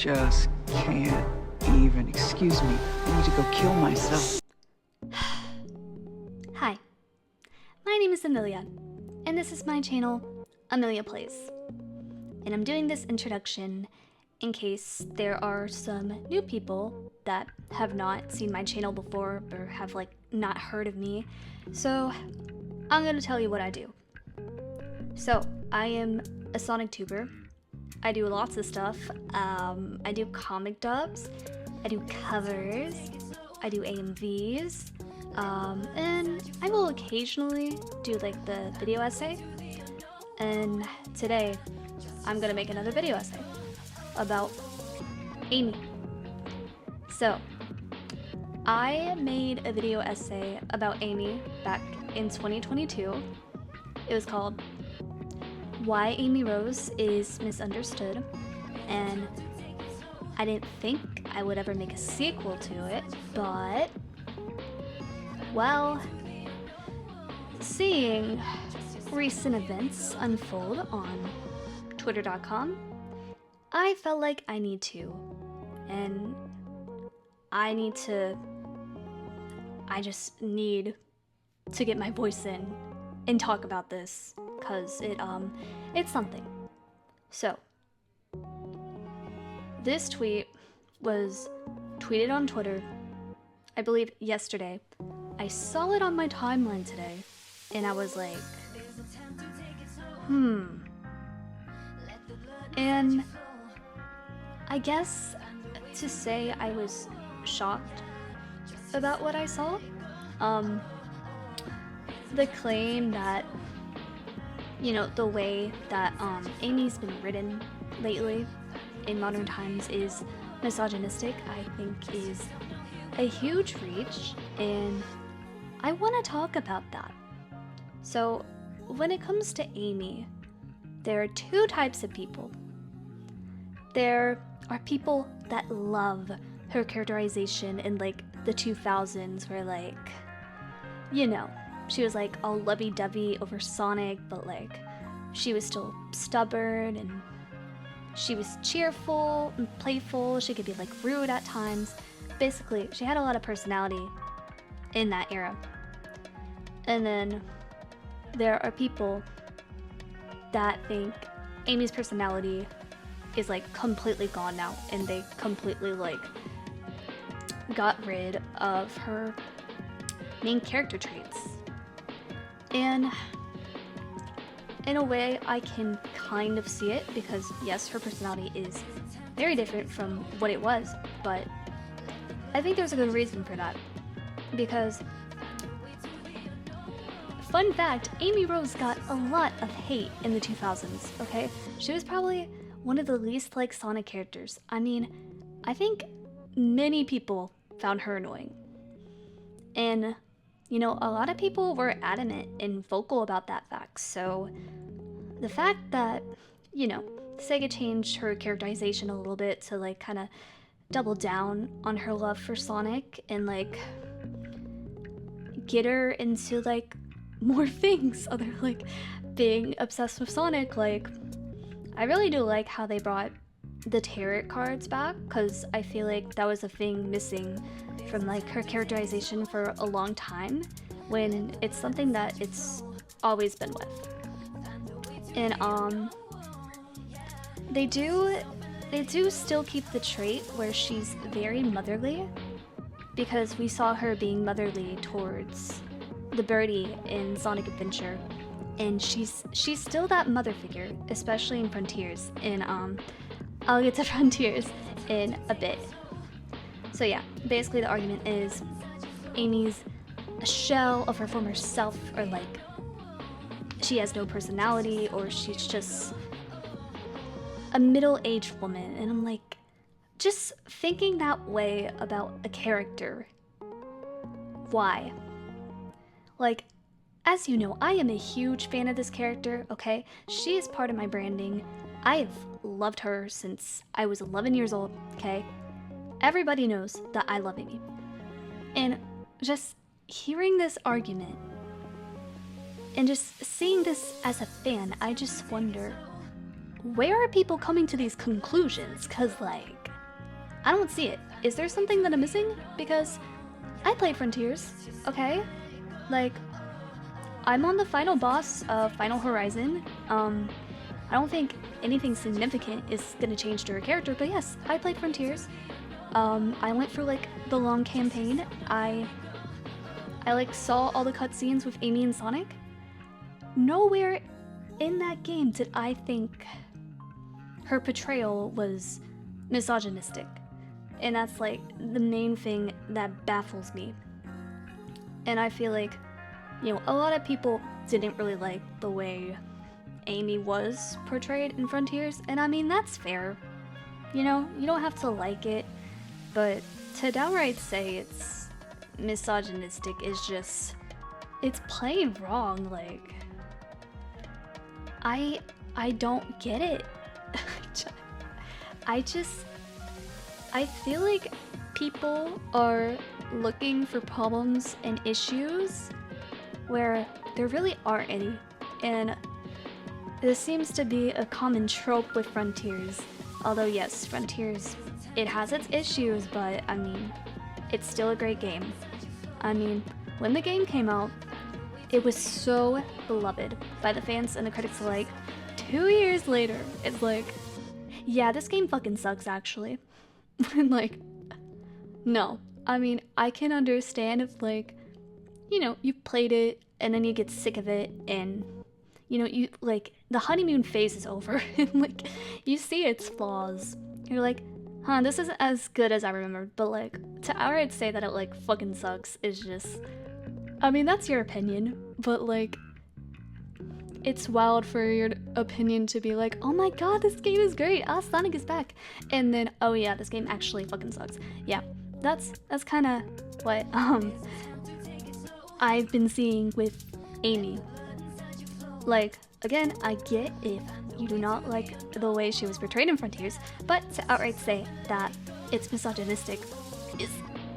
just can't even. Excuse me. I need to go kill myself. Hi, my name is Amelia, and this is my channel, Amelia Plays. And I'm doing this introduction in case there are some new people that have not seen my channel before or have not heard of me. So I'm gonna tell you what I do. So I am a Sonic tuber. I do lots of stuff. I do comic dubs, I do covers, I do AMVs, and I will occasionally do the video essay. And today I'm gonna make another video essay about Amy. So I made a video essay about Amy back in 2022. It was called Why Amy Rose is Misunderstood, and I didn't think I would ever make a sequel to it, but well, seeing recent events unfold on twitter.com, I felt like I need to, and I just need to get my voice in and talk about this, cause it's something. So this tweet was tweeted on Twitter, I believe yesterday. I saw it on my timeline today, and I was like, and I guess to say I was shocked about what I saw. The claim that, the way that Amy's been written lately in modern times is misogynistic, I think is a huge reach, and I want to talk about that. So when it comes to Amy, there are two types of people. There are people that love her characterization in the 2000s, where she was all lovey-dovey over Sonic, but she was still stubborn, and she was cheerful and playful. She could be rude at times. Basically, she had a lot of personality in that era. And then there are people that think Amy's personality is completely gone now, and they completely got rid of her main character traits. And in a way, I can kind of see it, because yes, her personality is very different from what it was, but I think there's a good reason for that. Because, fun fact, Amy Rose got a lot of hate in the 2000s, okay? She was probably one of the least liked Sonic characters. I mean, I think many people found her annoying. And, a lot of people were adamant and vocal about that fact. So the fact that, Sega changed her characterization a little bit to kind of double down on her love for Sonic and get her into more things other being obsessed with Sonic. I really do like how they brought the tarot cards back, because I feel that was a thing missing from her characterization for a long time, when it's something that it's always been with. And they do still keep the trait where she's very motherly, because we saw her being motherly towards the birdie in Sonic Adventure, and she's still that mother figure, especially in Frontiers. And I'll get to Frontiers in a bit. So yeah, basically the argument is Amy's a shell of her former self, or she has no personality, or she's just a middle-aged woman. And I'm just thinking that way about a character. Why? As you know, I am a huge fan of this character, okay? She is part of my branding. I've loved her since I was 11 years old, okay? Everybody knows that I love Amy. And just hearing this argument and just seeing this as a fan, I just wonder, where are people coming to these conclusions? Because I don't see it. Is there something that I'm missing? Because I played Frontiers, okay? Like, I'm on the final boss of Final Horizon. I don't think anything significant is gonna change to her character, but yes, I played Frontiers. I went through like the long campaign. I like saw all the cutscenes with Amy and Sonic. Nowhere in that game did I think her portrayal was misogynistic. And that's like the main thing that baffles me. And I feel like, you know, a lot of people didn't really like the way Amy was portrayed in Frontiers, and I mean, that's fair. You know, you don't have to like it, but to downright say it's misogynistic is just, it's plain wrong. Like, I don't get it. I feel like people are looking for problems and issues where there really aren't any, and this seems to be a common trope with Frontiers. Although yes, Frontiers, it has its issues, but I mean, it's still a great game. I mean, when the game came out, it was so beloved by the fans and the critics alike. 2 years later, it's like, yeah, this game fucking sucks actually. Like, no. I mean, I can understand if, like, you know, you played it and then you get sick of it and, you know, you, like, the honeymoon phase is over and, like, you see its flaws. You're like, huh, this isn't as good as I remembered, but, like, to outright say that it, like, fucking sucks is just, I mean, that's your opinion, but, like, it's wild for your opinion to be like, oh my god, this game is great, ah, Sonic is back, and then, oh yeah, this game actually fucking sucks. Yeah, that's kind of what I've been seeing with Amy. Like, again, I get if you do not like the way she was portrayed in Frontiers, but to outright say that it's misogynistic is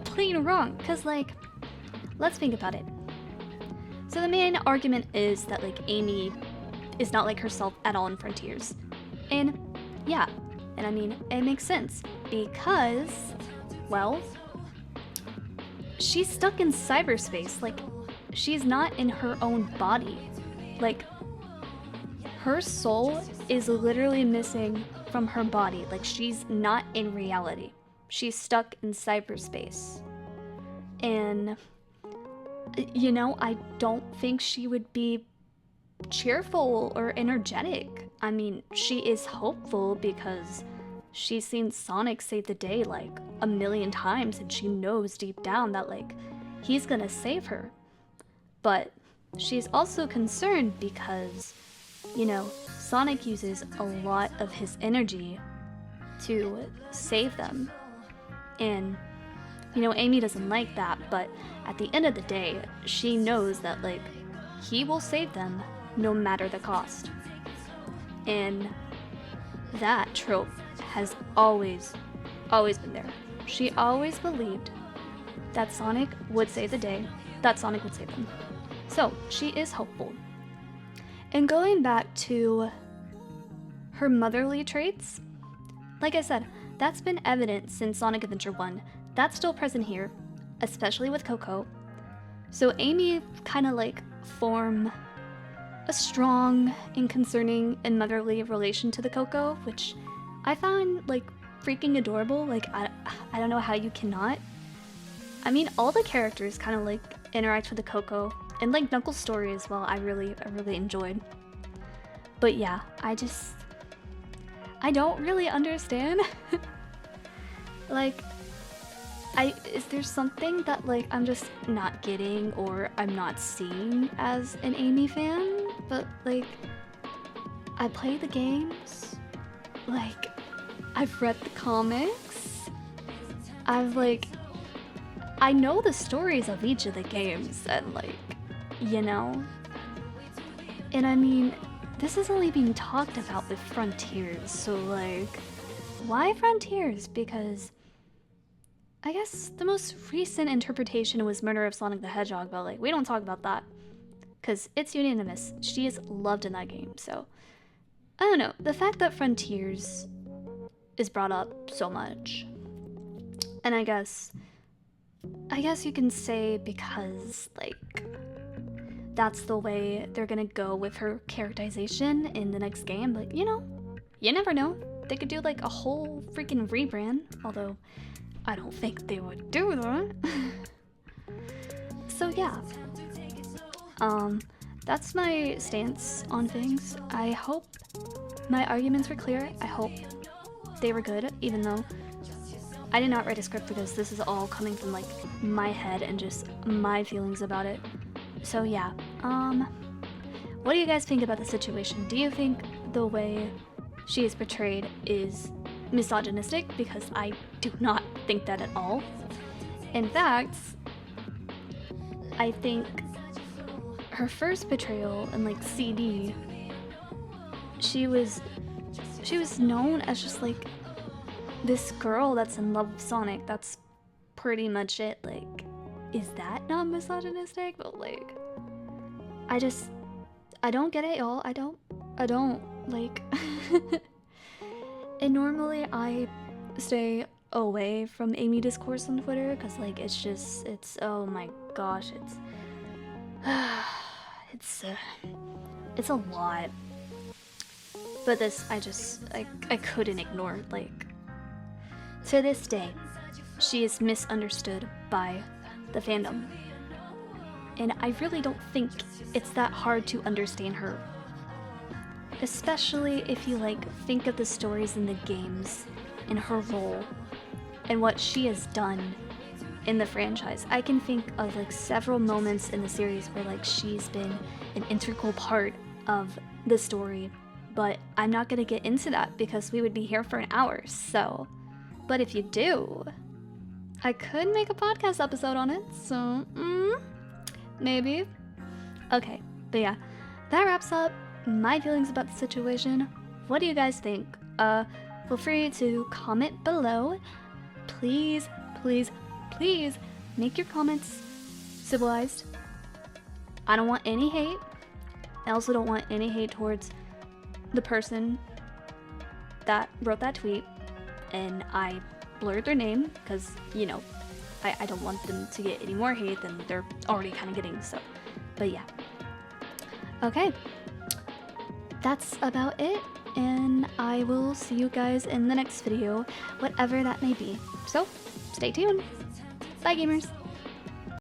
plain wrong, because, like, let's think about it. So the main argument is that, like, Amy is not like herself at all in Frontiers. And yeah, and I mean, it makes sense because, well, she's stuck in cyberspace. Like, she's not in her own body. Like, her soul is literally missing from her body. Like, she's not in reality. She's stuck in cyberspace. And, you know, I don't think she would be cheerful or energetic. I mean, she is hopeful because she's seen Sonic save the day like a million times and she knows deep down that, like, he's gonna save her. But she's also concerned because, you know, Sonic uses a lot of his energy to save them. And, you know, Amy doesn't like that, but at the end of the day, she knows that, like, he will save them no matter the cost. And that trope has always been there. She always believed that Sonic would save the day, that Sonic would save them. So, she is hopeful. And going back to her motherly traits, like I said, that's been evident since Sonic Adventure 1. That's still present here, especially with Coco. So Amy kind of, like, form a strong and concerning and motherly relation to the Coco, which I found, like, freaking adorable. Like, I don't know how you cannot. I mean, all the characters kind of, like, interact with the Coco, and, like, Knuckles' story as well, I really enjoyed. But yeah, I don't really understand. Like, is there something that, like, I'm just not getting or I'm not seeing as an Amy fan? But, like, I play the games, like, I've read the comics, I know the stories of each of the games, and, like, you know? And I mean, this is only being talked about with Frontiers, so, like, why Frontiers? Because I guess the most recent interpretation was Murder of Sonic the Hedgehog, but, like, we don't talk about that. Because it's unanimous. She is loved in that game, so I don't know. The fact that Frontiers is brought up so much, And I guess you can say because, like, that's the way they're gonna go with her characterization in the next game. But, you know, you never know. They could do, like, a whole freaking rebrand. Although, I don't think they would do that. So, yeah. That's my stance on things. I hope my arguments were clear. I hope they were good, even though I did not write a script because this is all coming from, like, my head and just my feelings about it. So yeah, what do you guys think about the situation? Do you think the way she is portrayed is misogynistic? Because I do not think that at all. In fact, I think her first portrayal in, like, CD, she was known as just, like, this girl that's in love with Sonic. That's pretty much it. Like, is that not misogynistic? But, like, I don't get it, y'all. I don't like. And normally I stay away from Amy Discourse on Twitter because, like, it's oh my gosh, it's a lot. But this, I couldn't ignore. Like, to this day, she is misunderstood by the fandom. And I really don't think it's that hard to understand her. Especially if you, like, think of the stories in the games and her role and what she has done in the franchise. I can think of, like, several moments in the series where, like, she's been an integral part of the story. But I'm not gonna get into that because we would be here for an hour, so. But if you do, I could make a podcast episode on it, so, maybe. Okay, but yeah, that wraps up my feelings about the situation. What do you guys think? Feel free to comment below. Please, please, please make your comments civilized. I don't want any hate. I also don't want any hate towards the person that wrote that tweet, and I blurred their name because, you know, I don't want them to get any more hate than they're already kind of getting, so. But yeah. Okay. That's about it, and I will see you guys in the next video, whatever that may be. So, stay tuned. Bye, gamers.